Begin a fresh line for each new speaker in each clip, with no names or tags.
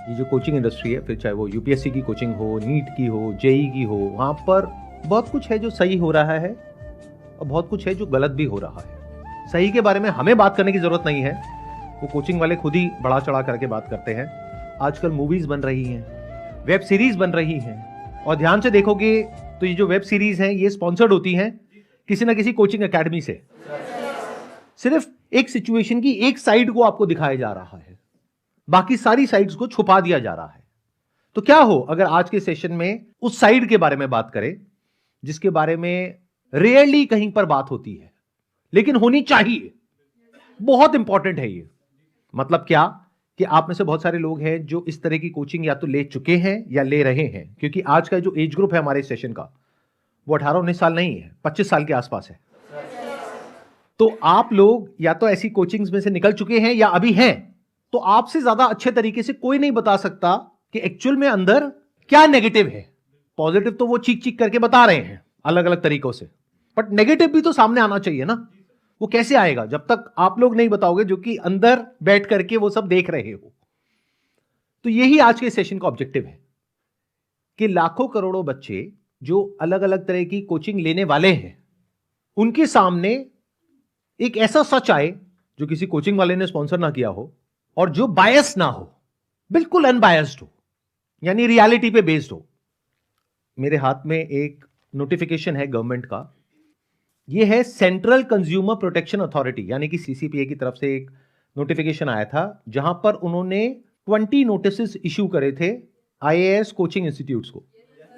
ये जो coaching industry है, फिर चाहे वो यूपीएससी की कोचिंग हो, नीट की हो, जेई की हो, वहाँ पर बहुत कुछ है जो सही हो रहा है और बहुत कुछ है जो गलत भी हो रहा है। सही के बारे में हमें बात करने की जरूरत नहीं है, वो कोचिंग वाले खुद ही बढ़ा चढ़ा करके बात करते हैं। आजकल मूवीज बन रही हैं, वेब सीरीज बन रही हैं, और ध्यान से देखोगे तो ये जो वेब सीरीज हैं ये स्पॉन्सर्ड होती हैं किसी ना किसी कोचिंग एकेडमी से। सिर्फ एक सिचुएशन की एक साइड को आपको दिखाया जा रहा है, बाकी सारी साइड्स को छुपा दिया जा रहा है। तो क्या हो अगर आज के सेशन में उस साइड के बारे में बात करें जिसके बारे में रेयरली कहीं पर बात होती है लेकिन होनी चाहिए। बहुत इंपॉर्टेंट है ये। मतलब क्या कि आप में से बहुत सारे लोग हैं जो इस तरह की कोचिंग या तो ले चुके हैं या ले रहे हैं, क्योंकि आज का जो एज ग्रुप है हमारे सेशन का वो 18-19 साल नहीं है, 25 साल के आसपास है। तो आप लोग या तो ऐसी कोचिंग्स में से निकल चुके हैं या अभी हैं, तो आपसे ज्यादा अच्छे तरीके से कोई नहीं बता सकता कि एक्चुअल में अंदर क्या नेगेटिव है। पॉजिटिव तो वो चीख चीख करके बता रहे हैं अलग अलग तरीकों से, बट नेगेटिव भी तो सामने आना चाहिए ना। वो कैसे आएगा जब तक आप लोग नहीं बताओगे जो कि अंदर बैठ करके वो सब देख रहे हो। तो यही आज के सेशन का ऑब्जेक्टिव है कि लाखों करोड़ों बच्चे जो अलग अलग तरह की कोचिंग लेने वाले हैं उनके सामने एक ऐसा सच आए जो किसी कोचिंग वाले ने स्पॉन्सर ना किया हो और जो बायस ना हो, बिल्कुल अनबायस्ड हो, यानी रियलिटी पे बेस्ड हो। मेरे हाथ में एक नोटिफिकेशन है गवर्नमेंट का। यह है सेंट्रल कंज्यूमर प्रोटेक्शन अथॉरिटी यानी कि सीसीपीए की तरफ से एक नोटिफिकेशन आया था जहां पर उन्होंने 20 नोटिस इश्यू करे थे आईएएस कोचिंग इंस्टीट्यूट्स को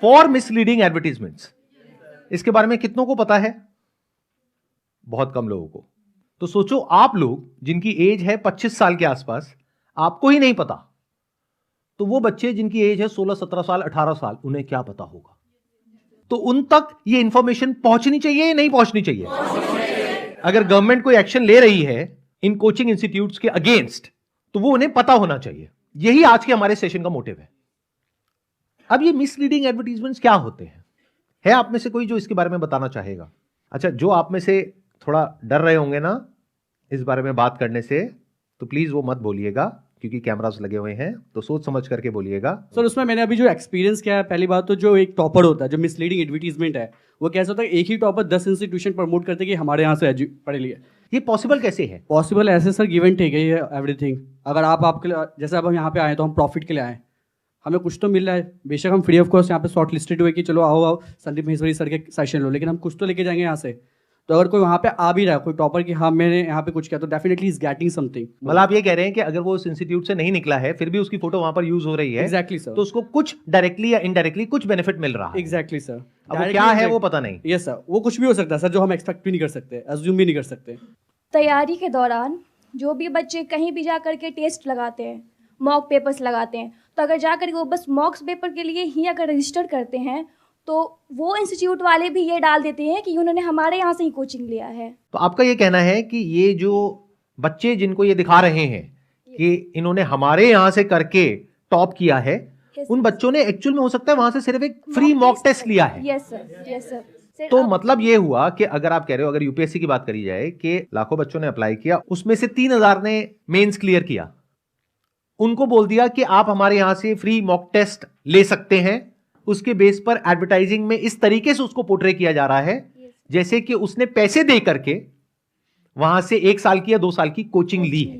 फॉर मिसलीडिंग एडवर्टीजमेंट्स। इसके बारे में कितनों को पता है? बहुत कम लोगों को। तो सोचो आप लोग जिनकी एज है 25 साल के आसपास, आपको ही नहीं पता, तो वो बच्चे जिनकी एज है 16, 17 साल, 18 साल, उन्हें क्या पता होगा? तो उन तक ये इंफॉर्मेशन पहुंचनी चाहिए या नहीं पहुंचनी चाहिए? अगर गवर्नमेंट कोई एक्शन ले रही है इन कोचिंग इंस्टीट्यूट्स के अगेंस्ट तो वो उन्हें पता होना चाहिए। यही आज के हमारे सेशन का मोटिव है। अब ये मिसलीडिंग एडवर्टीजमेंट्स क्या होते हैं? है आप में से कोई जो इसके बारे में बताना चाहेगा? अच्छा, जो आप में से थोड़ा डर रहे होंगे ना इस बारे में बात करने से, तो प्लीज वो मत बोलिएगा क्योंकि कैमरास लगे हुए हैं, तो सोच समझ करके बोलिएगा।
सर उसमें मैंने अभी जो एक्सपीरियंस किया है, पहली बात तो जो एक टॉपर होता है, जो मिसलीडिंग एडवर्टीजमेंट है, वो कैसा होता है एक ही टॉपर 10 इंस्टीट्यूशन प्रमोट करते हैं कि हमारे यहाँ से पढ़े लिए।
ये पॉसिबल कैसे है?
पॉसिबल ऐसे सर, गिव एंड टेक है ये एवरीथिंग। अगर आपके लिए, जैसे अब हम यहाँ पे आए तो हम प्रॉफिट के लिए आए, हमें कुछ तो मिल रहा है। बेशक हम फ्री ऑफ कॉस्ट यहाँ पे शॉर्ट लिस्टेड हुए कि चलो आओ संदीप महेश्वरी सर के सेशन लो, लेकिन हम कुछ तो लेके जाएंगे यहाँ से। तो अगर कोई वहाँ पे आ भी रहा है, कोई टॉपर कि हाँ मैंने यहाँ पे कुछ किया, तो डेफिनेटली इज गेटिंग समथिंग।
मतलब आप ये कह रहे हैं कि अगर वो उस इंस्टीट्यूट से नहीं निकला है फिर भी उसकी फोटो वहां पर यूज हो रही है।
Exactly sir.
तो उसको कुछ डायरेक्टली या इनडायरेक्टली कुछ बेनिफिट मिल रहा है।
Exactly sir.
अब वो क्या है वो पता नहीं।
यस सर, वो कुछ भी हो सकता है सर, जो हम एक्सपेक्ट भी नहीं कर सकते, अज्यूम भी नहीं कर सकते।
तैयारी के दौरान जो भी बच्चे कहीं भी जा करके टेस्ट लगाते हैं, मॉक पेपर्स लगाते हैं, तो अगर जा करके वो बस मॉक्स पेपर के लिए ही अगर रजिस्टर करते हैं तो वो इंस्टीट्यूट वाले भी ये डाल देते हैं कि उन्होंने हमारे यहाँ से ही कोचिंग लिया है।
तो आपका ये कहना है कि ये जो बच्चे जिनको ये दिखा रहे हैं कि इन्होंने हमारे यहाँ से करके टॉप किया है, उन बच्चों ने एक्चुअल में हो सकता है वहां से सिर्फ एक फ्री मॉक टेस्ट लिया है।
Yes sir, yes sir.
तो मतलब ये हुआ कि अगर आप कह रहे हो, अगर यूपीएससी की बात करी जाए कि लाखों बच्चों ने अप्लाई किया, उसमें से 3000 ने मेंस क्लियर किया, उनको बोल दिया कि आप हमारे यहां से फ्री मॉक टेस्ट ले सकते हैं। उसके बेस पर एडवर्टाइजिंग में इस तरीके से उसको पोर्ट्रे किया जा रहा है जैसे कि उसने पैसे दे करके वहां से 1 साल की या 2 साल की कोचिंग ली है,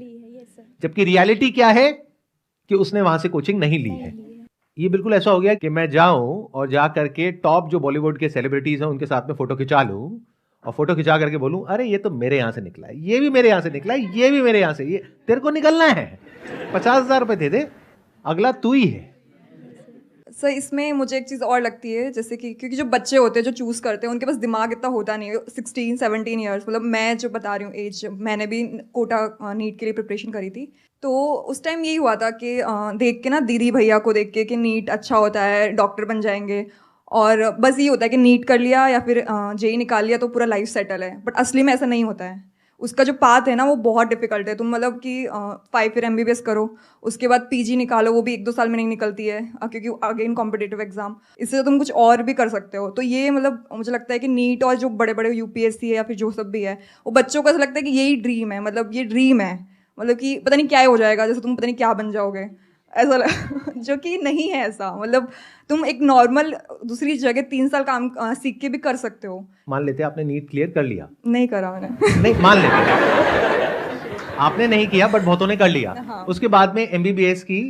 जबकि रियलिटी क्या है कि उसने वहां से कोचिंग नहीं ली है। ये बिल्कुल ऐसा हो गया कि मैं जाऊं और जा करके टॉप जो बॉलीवुड के सेलिब्रिटीज हैं उनके साथ में फोटो खिंचा लूं और फोटो खिंचा करके बोलूं अरे ये तो मेरे यहां से निकला है, ये भी मेरे यहां से निकला है, ये भी मेरे यहां से, ये तेरे को निकलना है, 50,000 रुपए दे दे, अगला तू ही है।
सर इसमें मुझे एक चीज़ और लगती है, जैसे कि क्योंकि जो बच्चे होते हैं जो चूज़ करते हैं उनके पास दिमाग इतना होता नहीं है। 16-17 ईयर्स, मतलब मैं जो बता रही हूँ एज, मैंने भी कोटा नीट के लिए प्रिपरेशन करी थी, तो उस टाइम यही हुआ था कि देख के ना दीदी भैया को देख के कि नीट अच्छा होता है, डॉक्टर बन जाएंगे, और बस ये होता है कि नीट कर लिया या फिर जेई निकाल लिया तो पूरा लाइफ सेटल है। बट असली में ऐसा नहीं होता है। उसका जो पाथ है ना वो बहुत डिफिकल्ट है। तुम मतलब कि 5 ईयर MBBS करो, उसके बाद PG निकालो, वो भी 1-2 साल में नहीं निकलती है क्योंकि अगेन कॉम्पिटिटिव एग्जाम। इससे तुम कुछ और भी कर सकते हो। तो ये मतलब मुझे लगता है कि नीट और जो बड़े बड़े UPSC है या फिर जो सब भी है, वो बच्चों को ऐसा लगता है कि यही ड्रीम है, मतलब ये ड्रीम है, मतलब कि पता नहीं क्या हो जाएगा, जैसे तुम पता नहीं क्या बन जाओगे, ऐसा जो कि नहीं है ऐसा, मतलब तुम एक नॉर्मल दूसरी जगह 3 साल काम सीख के भी कर सकते हो।
मान लेते हैं आपने नीट क्लियर कर लिया,
नहीं करा मैंने।
नहीं मान लेते हैं आपने नहीं किया बट बहुतों ने कर लिया।
हाँ।
उसके बाद में एमबीबीएस की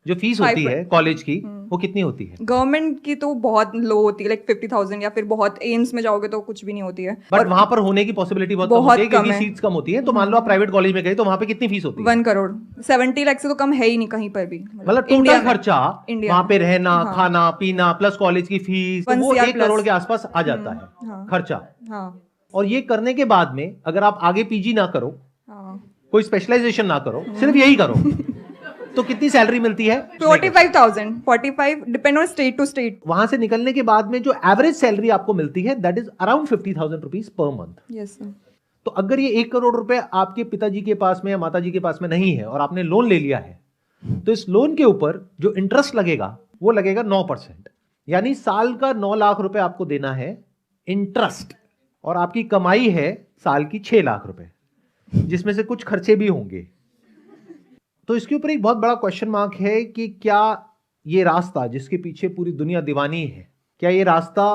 जो फीस होती है कॉलेज की वो कितनी होती है?
गवर्नमेंट की तो बहुत लो होती है, लाइक 50,000 या फिर बहुत एम्स में जाओगे तो कुछ भी नहीं होती है।
बट वहां पर होने की पॉसिबिलिटी बहुत कम
बहुत
होती है क्योंकि
कम है।
सीट्स कम होती है। तो मान लो आप प्राइवेट कॉलेज में गए तो वहां पे कितनी फीस होती है?
1 करोड़ 70 लाख से तो कम है ही नहीं कहीं पर भी,
मतलब
इंडिया
टोटल
में।
खर्चा
इंडिया
वहां
में।
पे रहना
हाँ।
खाना पीना प्लस कॉलेज की फीस तो
1
वो
CR
1
प्लस।
करोड़ के आसपास आ जाता है
हाँ।
खर्चा।
हाँ
और ये करने के बाद में अगर आप आगे पीजी ना करो,
हाँ।
कोई स्पेशलाइजेशन ना करो, सिर्फ यही करो तो कितनी सैलरी मिलती है?
45,000 depend on state to state.
वहां से निकलने के बाद में जो एवरेज सैलरी आपको मिलती है that is around 50,000 rupees per month.
Yes sir.
तो अगर ये 1 करोड़ रुपए आपके पिताजी के पास में या माताजी के पास में नहीं है और आपने लोन ले लिया है तो इस लोन के ऊपर जो इंटरेस्ट लगेगा वो लगेगा 9%, यानी साल का 9 लाख रुपए आपको देना है इंटरेस्ट। और आपकी कमाई है साल की 6 लाख रुपए, जिसमें से कुछ खर्चे भी होंगे। तो इसके ऊपर एक बहुत बड़ा क्वेश्चन मार्क है कि क्या ये रास्ता जिसके पीछे पूरी दुनिया दीवानी है, क्या ये रास्ता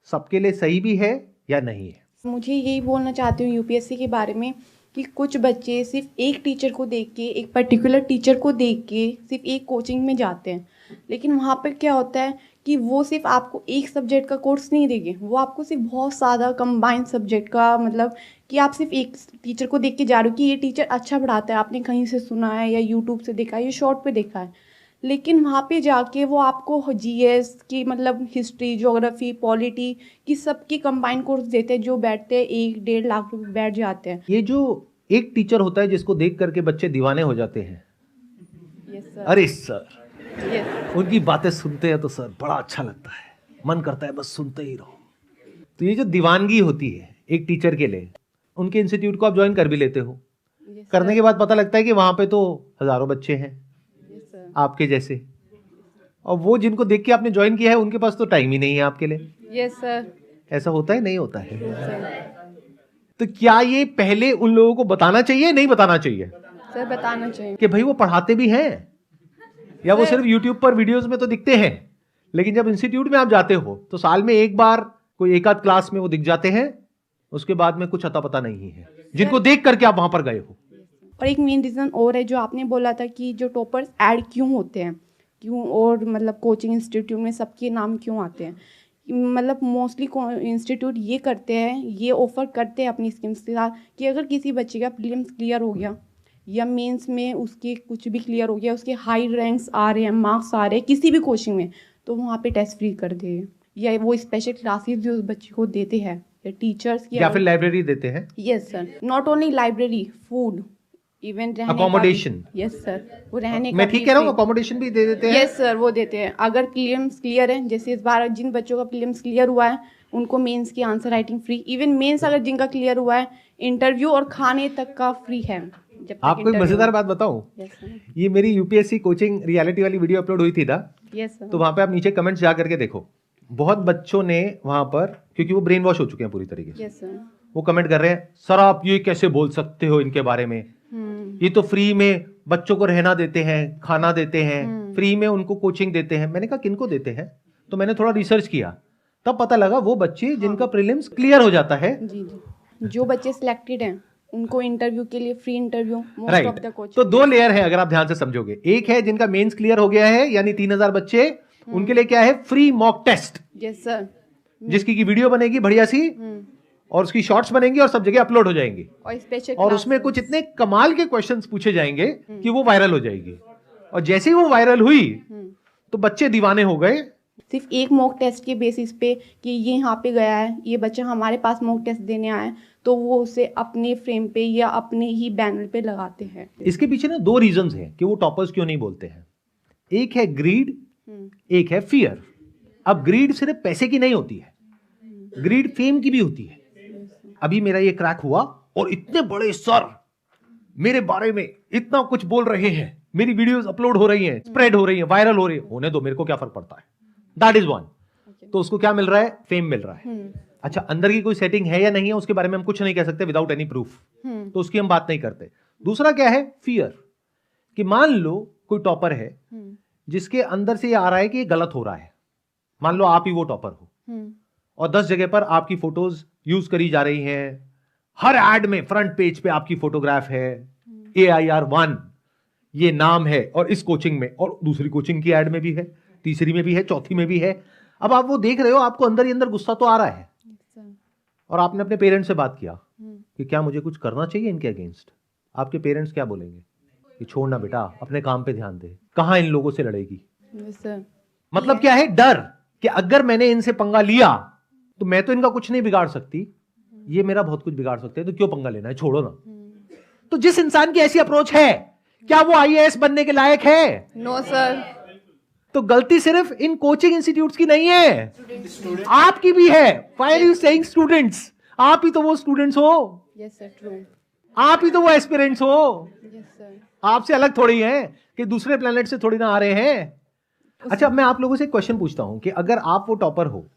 सबके लिए सही भी है या नहीं है?
मुझे यही बोलना चाहती हूँ यूपीएससी के बारे में कि कुछ बच्चे सिर्फ एक टीचर को देख के, एक पर्टिकुलर टीचर को देख के सिर्फ एक कोचिंग में जाते हैं, लेकिन वहाँ पर क्या होता है कि वो सिर्फ आपको एक सब्जेक्ट का कोर्स नहीं देंगे, वो आपको सिर्फ बहुत ज़्यादा कंबाइंड सब्जेक्ट का, मतलब कि आप सिर्फ एक टीचर को देख के जा रहे हो कि ये टीचर अच्छा पढ़ाता है, आपने कहीं से सुना है या यूट्यूब से देखा है या शॉर्ट पे देखा है, लेकिन वहाँ पे जाके वो आपको जीएस की, मतलब हिस्ट्री, ज्योग्राफी, पॉलिटी की सबकी कंबाइंड कोर्स देते हैं, जो बैठते हैं 1-1.5 लाख रुपए बैठ जाते हैं।
ये जो एक टीचर होता है जिसको देख करके बच्चे दीवाने हो जाते हैं,
यस सर।
अरे सर
यस।
उनकी बातें सुनते हैं तो सर बड़ा अच्छा लगता है, मन करता है बस सुनते ही रहो। तो ये जो दीवानगी होती है एक टीचर के लिए, उनके इंस्टीट्यूट को आप ज्वाइन कर भी लेते हो, करने के बाद पता लगता है कि वहां पे तो हजारों बच्चे हैं आपके जैसे, और वो जिनको देख के आपने ज्वाइन किया है उनके पास तो टाइम ही नहीं है आपके लिए।
Yes sir.
ऐसा होता है नहीं होता है? तो क्या ये पहले उन लोगों को बताना चाहिए नहीं बताना चाहिए
सर बताना चाहिए
कि भाई वो पढ़ाते भी हैं, या वो सिर्फ यूट्यूब पर वीडियोस में तो दिखते हैं, लेकिन जब इंस्टीट्यूट में आप जाते हो तो साल में एक बार कोई एक आध क्लास में वो दिख जाते हैं, उसके बाद में कुछ अता पता नहीं है जिनको देख करके आप वहां पर गए हो।
और एक मेन रीज़न और है जो आपने बोला था कि जो टॉपर्स ऐड क्यों होते हैं, क्यों, और मतलब कोचिंग इंस्टीट्यूट में सबके नाम क्यों आते हैं, मतलब मोस्टली इंस्टीट्यूट ये करते हैं, ये ऑफ़र करते हैं अपनी स्कीम्स के साथ कि अगर किसी बच्चे का प्रीलिम्स क्लियर हो गया या मेंस में उसके कुछ भी क्लियर हो गया, उसके हाई रैंक्स आ रहे हैं, मार्क्स आ रहे हैं किसी भी कोचिंग में, तो वहाँ पे टेस्ट फ्री कर दे, या वो स्पेशल क्लासेस जो उस बच्चे को देते हैं या टीचर्स
या फिर लाइब्रेरी देते हैं।
Yes sir, not only library, food, even
accommodation.
Yes sir, वो रहने
मैं ठीक कह रहा हूँ, अकोमोडेशन भी दे देते हैं।
यस सर, वो देते हैं। अगर प्रीलिम्स क्लियर है, जैसे इस बार जिन बच्चों का प्रीलिम्स क्लियर हुआ है उनको मेंस की answer writing free, even mains अगर जिनका क्लियर हुआ है इंटरव्यू और खाने तक का फ्री है। जब तक
आपको एक
interview-
मजेदार बात बताऊं,
यस सर।
ये मेरी यूपीएससी कोचिंग रियलिटी वाली वीडियो अपलोड हुई थी ना,
यस सर।
तो वहां पे आप नीचे कमेंट्स जा करके देखो, बहुत बच्चों ने वहां पर, क्योंकि वो ब्रेन वॉश हो चुके हैं पूरी तरीके से,
यस सर।
वो कमेंट कर रहे हैं सर आप ये कैसे बोल सकते हो इनके बारे में, ये तो फ्री में बच्चों को रहना देते हैं, खाना देते हैं, फ्री में उनको कोचिंग देते हैं। मैंने कहा किनको देते हैं, तो मैंने थोड़ा रिसर्च किया, तब पता लगा वो बच्चे जिनका प्रीलिम्स क्लियर हो जाता है।
जी जी, जो बच्चे सिलेक्टेड हैं उनको इंटरव्यू के लिए free interview most of the
right.
Coaching.
तो 2 लेयर है अगर आप ध्यान से समझोगे, एक है जिनका मेंस क्लियर हो गया है यानी 3000 बच्चे, उनके लिए क्या है, free mock test,
yes sir.
जिसकी की वीडियो बनेगी बढ़िया सी और उसकी शॉर्ट्स बनेंगी और सब जगह अपलोड हो जाएंगी,
और स्पेशल
और उसमें कुछ इतने कमाल के क्वेश्चंस पूछे जाएंगे कि वो वायरल हो जाएगी। और जैसे ही वो वायरल हुई तो बच्चे दीवाने हो गए।
सिर्फ एक मॉक टेस्ट के बेसिस पे कि ये यहाँ पे गया है, ये बच्चा हमारे पास मॉक टेस्ट देने आया है, तो वो उसे अपने फ्रेम पे या अपने ही बैनर पे लगाते हैं।
इसके पीछे ना 2 रीजंस हैं कि वो टॉपर्स क्यों नहीं बोलते हैं। एक है ग्रीड, एक है फियर। अब ग्रीड सिर्फ पैसे की नहीं होती है, ग्रीड फेम की भी होती है। अभी मेरा ये क्रैक हुआ और इतने बड़े सर मेरे बारे में इतना कुछ बोल रहे हैं, मेरी वीडियोस अपलोड हो रही हैं, स्प्रेड हो रही हैं, वायरल हो रही है, होने दो, मेरे को क्या फर्क पड़ता है। That is one. तो उसको क्या मिल रहा है, फेम मिल रहा है। अच्छा, अंदर की कोई सेटिंग है या नहीं है उसके बारे में हम कुछ नहीं कह सकते विदाउट एनी प्रूफ, तो उसकी हम बात नहीं करते। दूसरा क्या है, फियर, कि मान लो कोई टॉपर है जिसके अंदर से ये आ रहा है कि ये गलत हो रहा है, मान लो आप ही वो टॉपर हो और 10 जगह पर आपकी फोटोज यूज करी जा रही हैं, हर एड में फ्रंट पेज पे आपकी फोटोग्राफ है, AIR1 ये नाम है, और इस कोचिंग में, और दूसरी कोचिंग की एड में भी है, तीसरी में भी है, चौथी में भी है। अब आप वो देख रहे हो, आपको अंदर ही अंदर गुस्सा तो आ रहा है, और आपने अपने पेरेंट्स से बात किया कि क्या मुझे कुछ करना चाहिए इनके अगेंस्ट। आपके पेरेंट्स क्या बोलेंगे कि छोड़ना बेटा, अपने काम पे ध्यान दे, कहां इन लोगों से लड़ेगी। मतलब क्या है, डर कि अगर मैंने इनसे पंगा लिया तो मैं तो इनका कुछ नहीं बिगाड़ सकती, ये मेरा बहुत कुछ बिगाड़ सकते हैं, तो क्यों पंगा लेना है, छोड़ो ना। तो जिस इंसान की ऐसी अप्रोच है, क्या वो IAS बनने के लायक है?
No sir.
तो गलती सिर्फ इन कोचिंग इंस्टीट्यूट्स की नहीं है, आपकी भी है। Why are you saying students? आप ही तो वो स्टूडेंट्स हो,
यस सर, ट्रू।
आप ही तो वो एस्पिरेंट्स हो,
यस सर।
आपसे अलग थोड़ी हैं कि दूसरे प्लेनेट से थोड़ी ना आ रहे हैं। अच्छा, अब मैं आप लोगों से एक क्वेश्चन पूछता हूं कि अगर आप वो टॉपर हो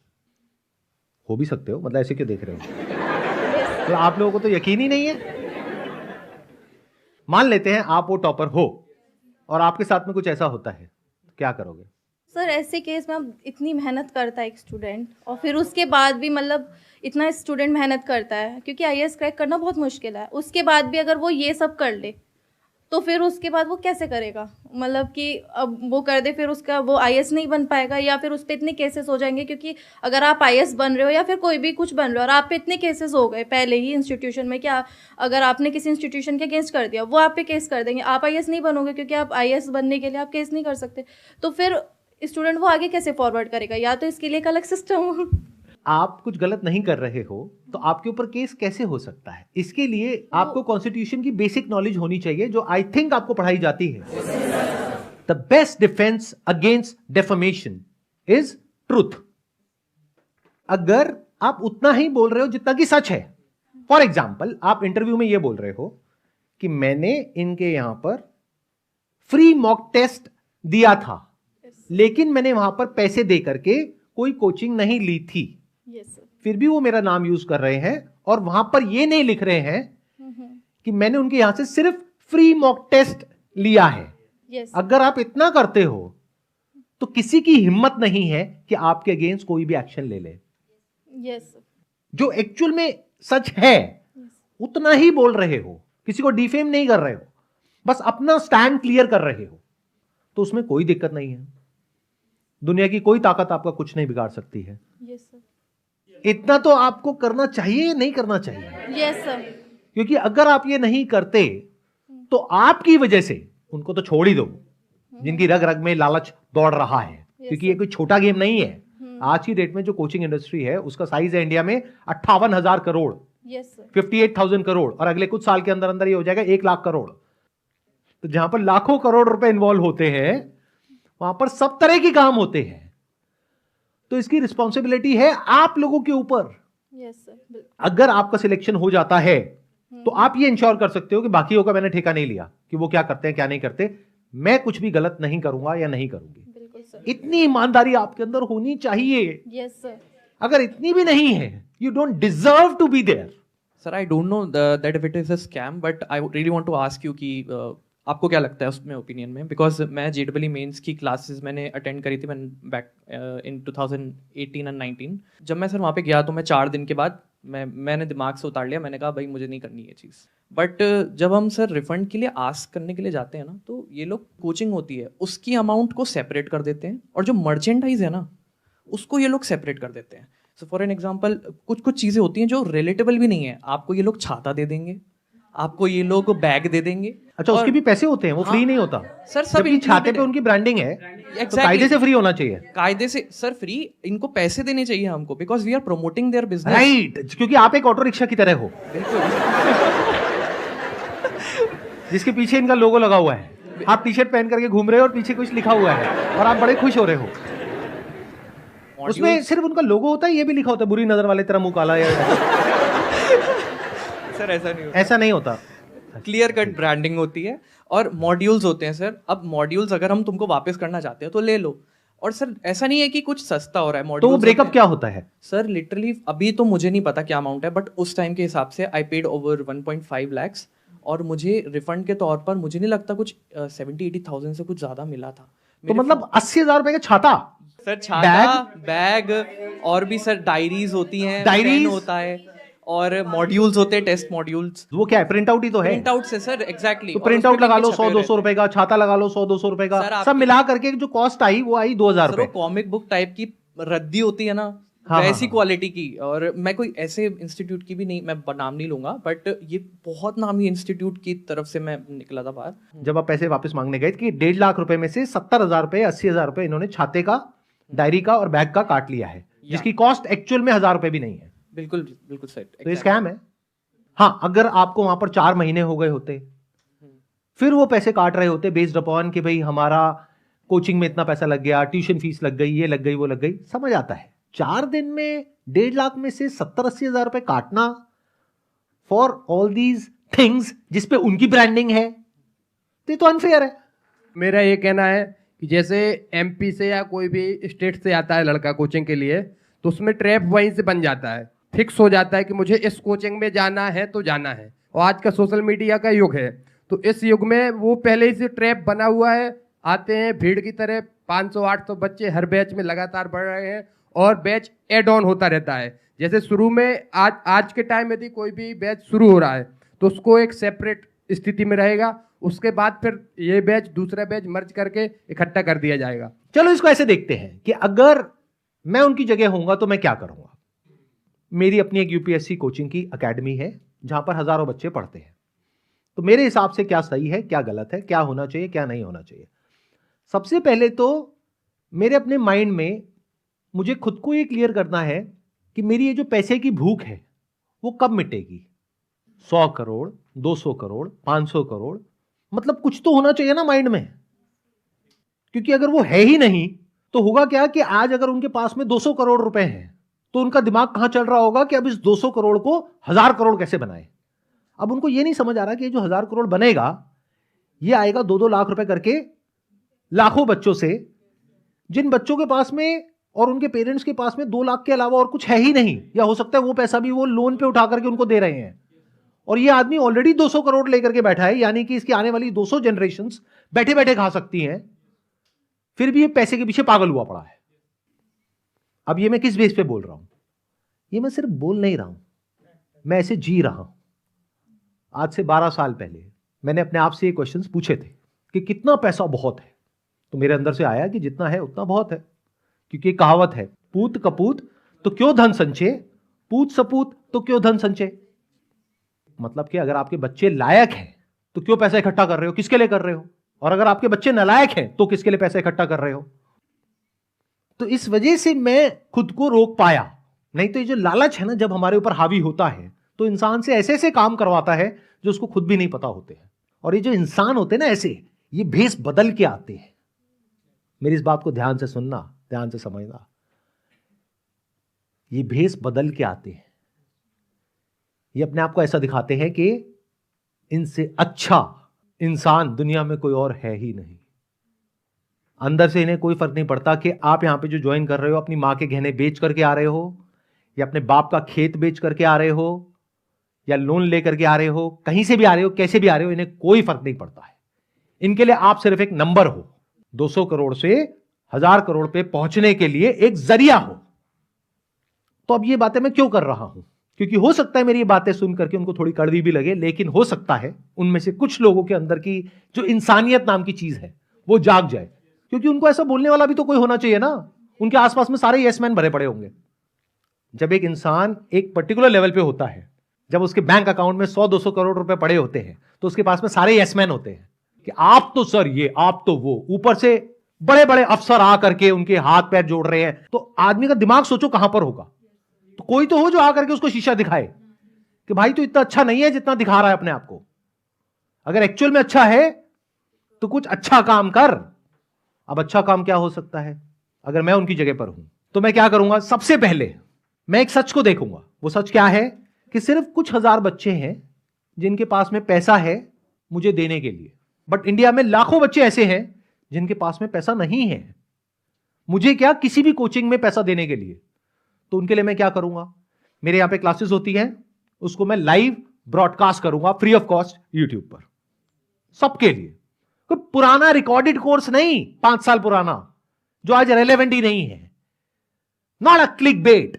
भी सकते हो, मतलब ऐसे क्यों देख रहे हो, तो आप लोगों को तो यकीन ही नहीं है। मान लेते हैं आप वो टॉपर हो और आपके साथ में कुछ ऐसा होता है, तो क्या करोगे?
सर ऐसे केस में अब इतनी मेहनत करता है एक स्टूडेंट, और फिर उसके बाद भी मतलब इतना स्टूडेंट मेहनत करता है, क्योंकि IAS क्रैक करना बहुत मुश्किल है, उसके बाद भी अगर वो ये सब कर ले तो फिर उसके बाद वो कैसे करेगा? मतलब कि अब वो कर दे, फिर उसका वो IAS नहीं बन पाएगा, या फिर उस पर इतने केसेस हो जाएंगे, क्योंकि अगर आप IAS बन रहे हो या फिर कोई भी कुछ बन रहे हो और आप पे इतने केसेस हो गए पहले ही इंस्टीट्यूशन में, क्या अगर आपने किसी इंस्टीट्यूशन के अगेंस्ट कर दिया, वो आप पे केस कर देंगे, आप IAS नहीं बनोगे, क्योंकि आप IAS बनने के लिए आप केस नहीं कर सकते, तो फिर स्टूडेंट वो आगे कैसे फॉरवर्ड करेगा? या तो इसके लिए एक अलग सिस्टम हो।
आप कुछ गलत नहीं कर रहे हो तो आपके ऊपर केस कैसे हो सकता है? इसके लिए आपको कॉन्स्टिट्यूशन की बेसिक नॉलेज होनी चाहिए, जो आई थिंक आपको पढ़ाई जाती है। The best defence against defamation is truth. अगर आप उतना ही बोल रहे हो जितना कि सच है, फॉर एग्जाम्पल आप इंटरव्यू में यह बोल रहे हो कि मैंने इनके यहां पर फ्री मॉक टेस्ट दिया था, लेकिन मैंने वहां पर पैसे दे करके कोई कोचिंग नहीं ली थी, फिर भी वो मेरा नाम यूज कर रहे हैं और वहां पर ये नहीं लिख रहे हैं कि मैंने उनके यहां से सिर्फ फ्री मॉक टेस्ट लिया है। अगर आप इतना करते हो तो किसी की हिम्मत नहीं है कि आपके अगेंस्ट कोई भी एक्शन ले ले। जो एक्चुअल में सच है उतना ही बोल रहे हो, किसी को डिफेम नहीं कर रहे हो, बस अपना स्टैंड क्लियर कर रहे हो, तो उसमें कोई दिक्कत नहीं है। दुनिया की कोई ताकत आपका कुछ नहीं बिगाड़ सकती है। इतना तो आपको करना चाहिए या नहीं करना चाहिए?
Yes sir.
क्योंकि अगर आप ये नहीं करते तो आपकी वजह से, उनको तो छोड़ ही दो जिनकी रग रग में लालच दौड़ रहा है, क्योंकि ये कोई छोटा गेम नहीं है। आज की डेट में जो कोचिंग इंडस्ट्री है उसका साइज है इंडिया में 58,000 करोड़, 58,000 करोड़, और अगले कुछ साल के अंदर अंदर ये हो जाएगा 1 लाख करोड़। तो जहां पर लाखों करोड़ रुपए इन्वॉल्व होते हैं वहां पर सब तरह के काम होते हैं, तो इसकी रिस्पॉन्सिबिलिटी है आप लोगों के ऊपर। अगर आपका सिलेक्शन हो जाता है तो आप ये इंश्योर कर सकते हो कि बाकियों का मैंने ठेका नहीं लिया कि वो क्या करते हैं क्या नहीं करते, मैं कुछ भी गलत नहीं करूंगा या नहीं करूंगी। इतनी ईमानदारी आपके अंदर होनी चाहिए।
Yes sir.
अगर इतनी भी नहीं है, you don't deserve to be there.
Sir I don't know that if it is a scam, but I really want to ask you कि आपको क्या लगता है उसमें ओपिनियन में, बिकॉज मैं JEE मेंस की क्लासेस मैंने अटेंड करी थी मैंने बैक इन 2018 एंड 19। जब मैं सर वहाँ पे गया तो मैं 4 दिन के बाद मैंने दिमाग से उतार लिया, मैंने कहा भाई मुझे नहीं करनी ये चीज़। बट जब हम सर रिफंड के लिए आस्क करने के लिए जाते हैं ना, तो ये लोग कोचिंग होती है उसकी अमाउंट को सेपरेट कर देते हैं, और जो मर्चेंडाइज है ना उसको ये लोग सेपरेट कर देते हैं। सो फॉर एन एग्जाम्पल कुछ चीज़ें होती हैं जो रिलेटेबल भी नहीं है, आपको ये लोग छाता दे देंगे, आपको ये लोग बैग दे देंगे।
अच्छा, उसके भी पैसे होते हैं, वो फ्री नहीं होता
सर। सब
छाते पे उनकी ब्रांडिंग है, तो कायदे से फ्री होना चाहिए।
कायदे से सर फ्री, इनको पैसे देने चाहिए हमको, because we are promoting their business.
Right, क्योंकि आप एक ऑटो रिक्शा की तरह हो जिसके पीछे इनका लोगो लगा हुआ है, आप टी शर्ट पहन करके घूम रहे हो और पीछे कुछ लिखा हुआ है और आप बड़े खुश हो रहे हो। उसमें सिर्फ उनका लोगो होता है, ये भी लिखा होता है बुरी नजर वाले तेरा मुंह काला है।
सर
ऐसा नहीं होता।
क्लियर कट ब्रांडिंग होती है और मॉड्यूल्स होते हैं सर। अब मॉड्यूल्स अगर हम तुमको वापस करना चाहते हो तो ले लो, और सर ऐसा नहीं है कि कुछ सस्ता हो रहा है।
तो वो ब्रेकअप क्या होता है
सर? लिटरली अभी तो मुझे नहीं पता क्या अमाउंट है, बट उस टाइम के हिसाब से आई पेड ओवर 1.5 lakhs, और मुझे रिफंड के तौर पर मुझे नहीं लगता कुछ 70-80,000 से कुछ ज़्यादा मिला था।
तो मतलब 80,000 रुपए का छाता,
सर छाता, बैग और भी सर डायरीज होती हैं,
डायरीज
पेन होता है और मॉड्यूल्स होते हैं, टेस्ट मॉड्यूल्स।
वो क्या है, प्रिंट आउट ही तो है।
प्रिंट आउट से सर, एग्जैक्टली।
तो प्रिंट आउट लगा लो 100-200 रुपए का, छाता लगा लो 100-200 रुपए का, सब मिला करके जो कॉस्ट आई वो आई 2,000 रुपए।
कॉमिक बुक टाइप की रद्दी होती है ना,
हाँ,
वैसी
हाँ।
क्वालिटी की। और मैं कोई ऐसे इंस्टीट्यूट की भी नहीं, मैं नाम नहीं लूंगा, बट ये बहुत नामी इंस्टीट्यूट की तरफ से मैं निकला था बाहर।
जब आप पैसे वापस मांगने गए कि 1.5 लाख रुपए में से 70,000 रुपए 80,000 रुपए इन्होंने छाते का, डायरी का और बैग का काट लिया है, जिसकी कॉस्ट एक्चुअल में 1,000 रुपए भी नहीं है।
बिल्कुल बिल्कुल सर,
तो ये स्कैम है। हाँ, अगर आपको वहां पर 4 महीने हो गए होते, फिर वो पैसे काट रहे होते बेस्ड अपॉन कि भाई हमारा कोचिंग में इतना पैसा लग गया, ट्यूशन फीस लग गई, ये लग गई, वो लग गई, समझ आता है। 4 दिन में 1.5 लाख में से 70-80 हजार रुपए काटना फॉर ऑल दीज थिंग्स जिसपे उनकी ब्रांडिंग है, तो ये तो अनफेयर है।
मेरा ये कहना है कि जैसे एमपी से या कोई भी स्टेट से आता है लड़का कोचिंग के लिए, तो उसमें ट्रैप वहीं से बन जाता है, फिक्स हो जाता है कि मुझे इस कोचिंग में जाना है तो जाना है। और आज का सोशल मीडिया का युग है, तो इस युग में वो पहले ही से ट्रैप बना हुआ है। आते हैं भीड़ की तरह, 500-800 बच्चे हर बैच में लगातार बढ़ रहे हैं और बैच एड ऑन होता रहता है। जैसे शुरू में आज के टाइम यदि कोई भी बैच शुरू हो रहा है तो उसको एक सेपरेट स्थिति में रहेगा, उसके बाद फिर ये बैच दूसरा बैच मर्ज करके इकट्ठा कर दिया जाएगा।
चलो इसको ऐसे देखते हैं कि अगर मैं उनकी जगह होऊंगा तो मैं क्या करूंगा। मेरी अपनी एक यूपीएससी कोचिंग की एकेडमी है जहां पर हजारों बच्चे पढ़ते हैं, तो मेरे हिसाब से क्या सही है, क्या गलत है, क्या होना चाहिए, क्या नहीं होना चाहिए। सबसे पहले तो मेरे अपने माइंड में मुझे खुद को ये क्लियर करना है कि मेरी ये जो पैसे की भूख है वो कब मिटेगी। 100 करोड़, 200 करोड़, 500 करोड़, मतलब कुछ तो होना चाहिए ना माइंड में, क्योंकि अगर वो है ही नहीं तो होगा क्या कि आज अगर उनके पास में 200 करोड़ रुपए हैं तो उनका दिमाग कहां चल रहा होगा कि अब इस 200 करोड़ को 1000 करोड़ कैसे बनाए। अब उनको ये नहीं समझ आ रहा कि ये जो 1000 करोड़ बनेगा ये आएगा 2-2 लाख रुपए करके लाखों बच्चों से, जिन बच्चों के पास में और उनके पेरेंट्स के पास में 2 लाख के अलावा और कुछ है ही नहीं, या हो सकता है वो पैसा भी वो लोन पे उठा करके उनको दे रहे हैं। और ये आदमी ऑलरेडी 200 करोड़ लेकर के बैठा है, यानी कि इसकी आने वाली 200 जनरेशंस बैठे बैठे खा सकती हैं, फिर भी ये पैसे के पीछे पागल हुआ पड़ा है। अब ये मैं किस बेस पे बोल रहा हूं, ये मैं सिर्फ बोल नहीं रहा हूं, मैं ऐसे जी रहा हूं। आज से 12 साल पहले मैंने अपने आप से ये क्वेश्चंस पूछे थे कि कितना पैसा बहुत है, तो मेरे अंदर से आया कि जितना है उतना बहुत है, क्योंकि एक कहावत है, पूत कपूत तो क्यों धन संचय, पूत सपूत तो क्यों धन संचय। मतलब कि अगर आपके बच्चे लायक हैं तो क्यों पैसा इकट्ठा कर रहे हो, किसके लिए कर रहे हो, और अगर आपके बच्चे नालायक हैं तो किसके लिए पैसा इकट्ठा कर रहे हो। तो इस वजह से मैं खुद को रोक पाया। नहीं तो ये जो लालच है ना, जब हमारे ऊपर हावी होता है तो इंसान से ऐसे ऐसे काम करवाता है जो उसको खुद भी नहीं पता होते हैं। और ये जो इंसान होते हैं ना ऐसे, ये भेष बदल के आते हैं। मेरी इस बात को ध्यान से सुनना, ध्यान से समझना, ये भेष बदल के आते हैं। ये अपने आप को ऐसा दिखाते हैं कि इनसे अच्छा इंसान दुनिया में कोई और है ही नहीं। अंदर से इन्हें कोई फर्क नहीं पड़ता कि आप यहां पे जो ज्वाइन कर रहे हो अपनी मां के गहने बेच करके आ रहे हो, या अपने बाप का खेत बेच करके आ रहे हो, या लोन लेकर के आ रहे हो, कहीं से भी आ रहे हो, कैसे भी आ रहे हो, इन्हें कोई फर्क नहीं पड़ता है। इनके लिए आप सिर्फ एक नंबर हो, 200 करोड़ से 1000 करोड़ पे पहुंचने के लिए एक जरिया हो। तो अब ये बातें मैं क्यों कर रहा हूं, क्योंकि हो सकता है मेरी ये बातें सुन करके उनको थोड़ी कड़वी भी लगे, लेकिन हो सकता है उनमें से कुछ लोगों के अंदर की जो इंसानियत नाम की चीज है वो जाग जाए, क्योंकि उनको ऐसा बोलने वाला भी तो कोई होना चाहिए ना। उनके आसपास में सारे यस मैन भरे पड़े होंगे। जब एक इंसान एक पर्टिकुलर लेवल पे होता है, जब उसके बैंक अकाउंट में 100-200 करोड़ रुपए पड़े होते हैं, तो उसके पास में सारे यस मैन होते हैं कि आप तो सर ये, आप तो वो, ऊपर से बड़े बड़े अफसर आ करके उनके हाथ पैर जोड़ रहे हैं। तो आदमी का दिमाग सोचो कहां पर होगा। तो कोई तो हो जो आकर के उसको शीशा दिखाए कि भाई तू इतना अच्छा नहीं है जितना दिखा रहा है अपने आप को। अगर एक्चुअल में अच्छा है तो कुछ अच्छा काम कर। अब अच्छा काम क्या हो सकता है? अगर मैं उनकी जगह पर हूं तो मैं क्या करूंगा? सबसे पहले मैं एक सच को देखूंगा। वो सच क्या है कि सिर्फ कुछ हजार बच्चे हैं जिनके पास में पैसा है मुझे देने के लिए, बट इंडिया में लाखों बच्चे ऐसे हैं जिनके पास में पैसा नहीं है मुझे क्या किसी भी कोचिंग में पैसा देने के लिए। तो उनके लिए मैं क्या करूंगा? मेरे यहां पे क्लासेस होती हैं, उसको मैं लाइव ब्रॉडकास्ट करूंगा फ्री ऑफ कॉस्ट यूट्यूब पर, सबके लिए। कोई पुराना रिकॉर्डेड कोर्स नहीं, 5 साल पुराना, जो आज रेलेवेंट ही नहीं है। नॉट अ क्लिक बेट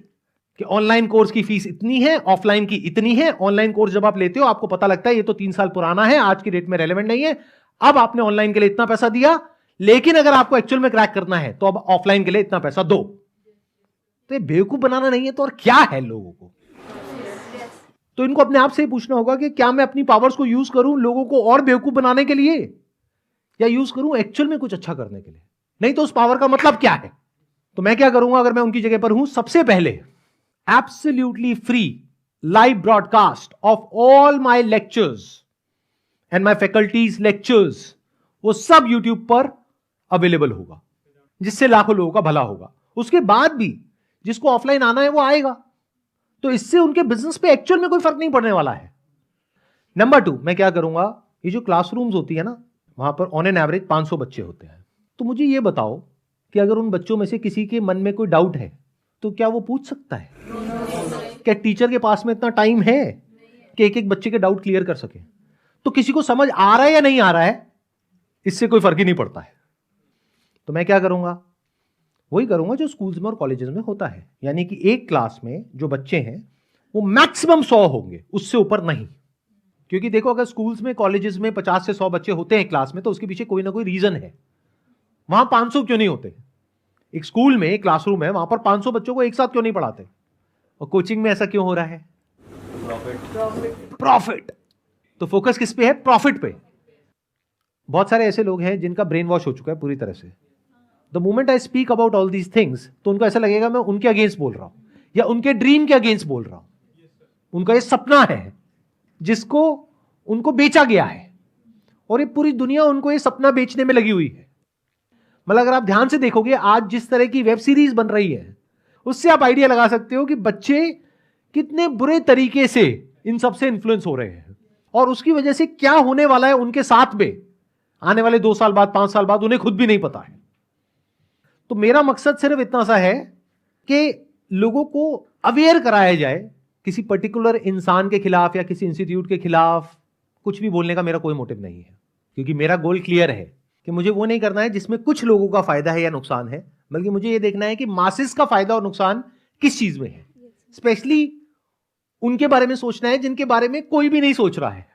कि ऑनलाइन कोर्स की फीस इतनी है, ऑफलाइन की इतनी है। ऑनलाइन कोर्स जब आप लेते हो आपको पता लगता है ये तो 3 साल पुराना है, आज की डेट में रेलेवेंट नहीं है। अब आपने ऑनलाइन के लिए इतना पैसा दिया, लेकिन अगर आपको एक्चुअल में क्रैक करना है तो अब ऑफलाइन के लिए इतना पैसा दो। तो ये बेवकूफ बनाना नहीं है तो और क्या है लोगों को? तो इनको अपने आप से पूछना होगा कि क्या मैं अपनी पावर्स को यूज करूं लोगों को और बेवकूफ बनाने के लिए, या यूज करूं एक्चुअल में कुछ अच्छा करने के लिए? नहीं तो उस पावर का मतलब क्या है? तो मैं क्या करूंगा अगर मैं उनकी जगह पर हूं? सबसे पहले absolutely free live broadcast of all my lectures and my faculties lectures, वो सब यूट्यूब पर अवेलेबल होगा, जिससे लाखों लोगों का भला होगा। उसके बाद भी जिसको ऑफलाइन आना है वो आएगा, तो इससे उनके बिजनेस पे एक्चुअल में कोई फर्क नहीं पड़ने वाला है। नंबर 2, मैं क्या करूंगा, ये जो क्लासरूम्स होती है ना, वहां पर ऑन एन एवरेज 500 बच्चे होते हैं। तो मुझे ये बताओ कि अगर उन बच्चों में से किसी के मन में कोई डाउट है तो क्या वो पूछ सकता है? क्या टीचर के पास में इतना टाइम है कि एक एक बच्चे के डाउट क्लियर कर सके? तो किसी को समझ आ रहा है या नहीं आ रहा है, इससे कोई फर्क ही नहीं पड़ता है। तो मैं क्या करूंगा, वही करूंगा जो स्कूल्स में और कॉलेजेस में होता है, यानी कि एक क्लास में जो बच्चे हैं वो मैक्सिमम 100 होंगे, उससे ऊपर नहीं। क्योंकि देखो अगर स्कूल्स में कॉलेजेस में 50 से 100 बच्चे होते हैं क्लास में, तो उसके पीछे कोई ना कोई रीजन है। वहां 500 क्यों नहीं होते? एक स्कूल में एक क्लासरूम है, वहां पर 500 बच्चों को एक साथ क्यों नहीं पढ़ाते? और कोचिंग में ऐसा क्यों हो रहा है? प्रॉफिट। तो फोकस किस पे है? प्रॉफिट पे। बहुत सारे ऐसे लोग हैं जिनका ब्रेन वॉश हो चुका है पूरी तरह से। The moment I speak about all these things, तो उनको ऐसा लगेगा मैं उनके अगेंस्ट बोल रहा हूं या उनके ड्रीम के अगेंस्ट बोल रहा हूं। उनका ये सपना है जिसको उनको बेचा गया है, और ये पूरी दुनिया उनको ये सपना बेचने में लगी हुई है। मतलब अगर आप ध्यान से देखोगे आज जिस तरह की वेब सीरीज बन रही है, उससे आप आइडिया लगा सकते हो कि बच्चे कितने बुरे तरीके से इन सब से इन्फ्लुएंस हो रहे हैं, और उसकी वजह से क्या होने वाला है उनके साथ में आने वाले 2 साल बाद, 5 साल बाद, उन्हें खुद भी नहीं पता है। तो मेरा मकसद सिर्फ इतना सा है कि लोगों को अवेयर कराया जाए। किसी पर्टिकुलर इंसान के खिलाफ या किसी इंस्टीट्यूट के खिलाफ कुछ भी बोलने का मेरा कोई मोटिव नहीं है, क्योंकि मेरा गोल क्लियर है कि मुझे वो नहीं करना है जिसमें कुछ लोगों का फायदा है या नुकसान है, बल्कि मुझे ये देखना है कि मासेस का फायदा और नुकसान किस चीज में है। स्पेशली उनके बारे में सोचना है जिनके बारे में कोई भी नहीं सोच रहा है।